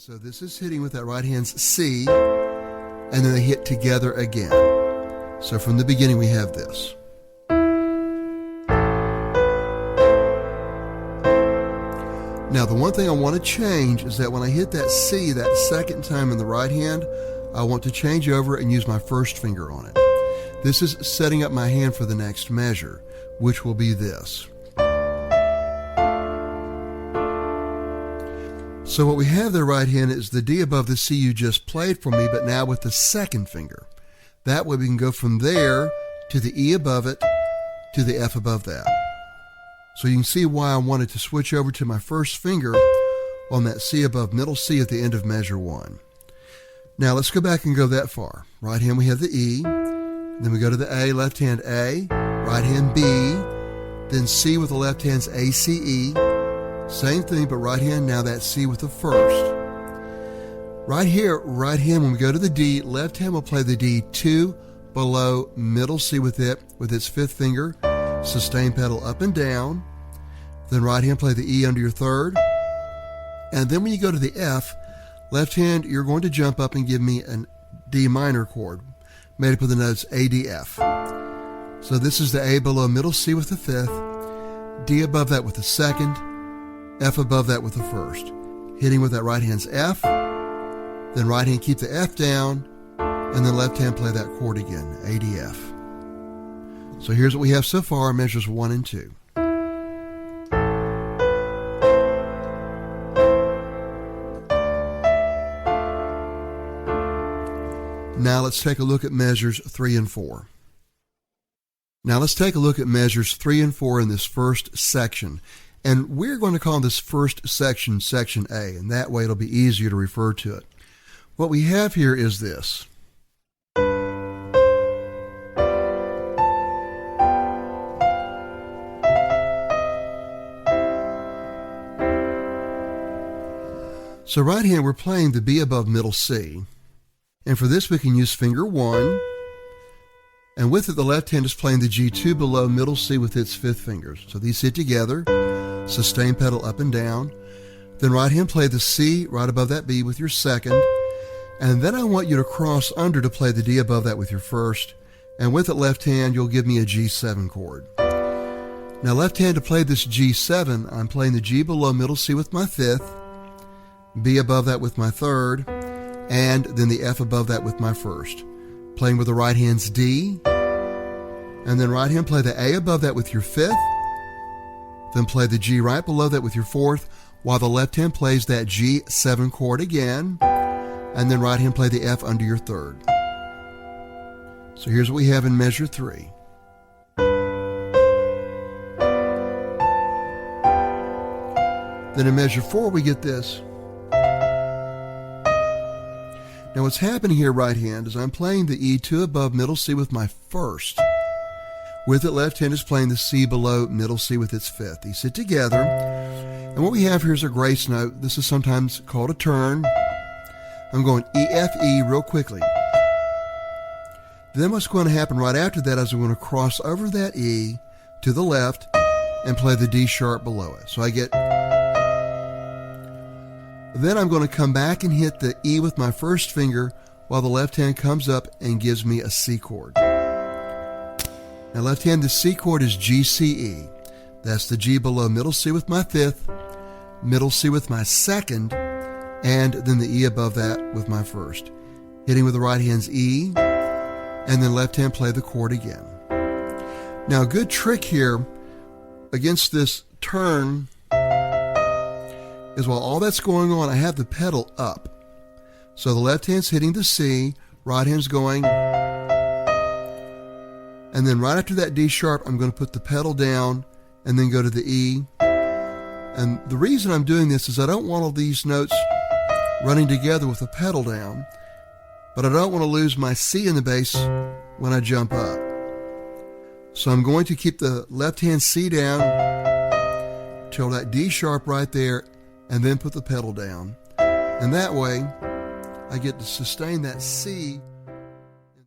So this is hitting with that right hand's C, and then they hit together again. So from the beginning we have this. Now the one thing I want to change is that when I hit that C that second time in the right hand, I want to change over and use my first finger on it. This is setting up my hand for the next measure, which will be this. So what we have there right hand is the D above the C you just played for me, but now with the second finger. That way we can go from there to the E above it to the F above that. So you can see why I wanted to switch over to my first finger on that C above middle C at the end of measure 1. Now let's go back and go that far. Right hand we have the E, then we go to the A, left hand A, right hand B, then C with the left hand's A, C, E. Same thing, but right hand now that C with the first. Right here, right hand when we go to the D, left hand will play the D 2 below middle C with its fifth finger, sustain pedal up and down. Then right hand play the E under your third. And then when you go to the F, left hand you're going to jump up and give me a D minor chord made up of the notes A, D, F. So this is the A below middle C with the fifth, D above that with the second, F above that with the first. Hitting with that right hand's F, then right hand keep the F down, and then left hand play that chord again, A, D, F. So here's what we have so far, measures 1 and 2. Now let's take a look at measures 3 and 4. Now let's take a look at measures 3 and 4 in this first section. And we're going to call this first section, section A, and that way it'll be easier to refer to it. What we have here is this. So right hand we're playing the B above middle C. And for this we can use finger 1. And with it the left hand is playing the G2 below middle C with its fifth fingers. So these hit together. Sustain pedal up and down. Then right hand play the C right above that B with your second. And then I want you to cross under to play the D above that with your first. And with it left hand you'll give me a G7 chord. Now left hand to play this G7, I'm playing the G below middle C with my fifth, B above that with my third, and then the F above that with my first. Playing with the right hand's D, and then right hand play the A above that with your fifth, then play the G right below that with your fourth, while the left hand plays that G7 chord again, and then right hand play the F under your third. So here's what we have in measure 3. Then in measure 4 we get this. Now what's happening here right hand is I'm playing the E2 above middle C with my first. With it left hand is playing the C below middle C with its fifth. These sit together. And what we have here is a grace note. This is sometimes called a turn. I'm going E, F, E real quickly. Then what's going to happen right after that is I'm going to cross over that E to the left and play the D sharp below it. So I get... Then I'm going to come back and hit the E with my first finger while the left hand comes up and gives me a C chord. Now left hand, the C chord is G, C, E. That's the G below middle C with my fifth, middle C with my second, and then the E above that with my first. Hitting with the right hand's E, and then left hand play the chord again. Now a good trick here against this turn is while all that's going on, I have the pedal up. So the left hand's hitting the C, right hand's going, and then right after that D sharp, I'm going to put the pedal down and then go to the E. And the reason I'm doing this is I don't want all these notes running together with the pedal down, but I don't want to lose my C in the bass when I jump up. So I'm going to keep the left hand C down till that D sharp right there, and then put the pedal down. And that way, I get to sustain that C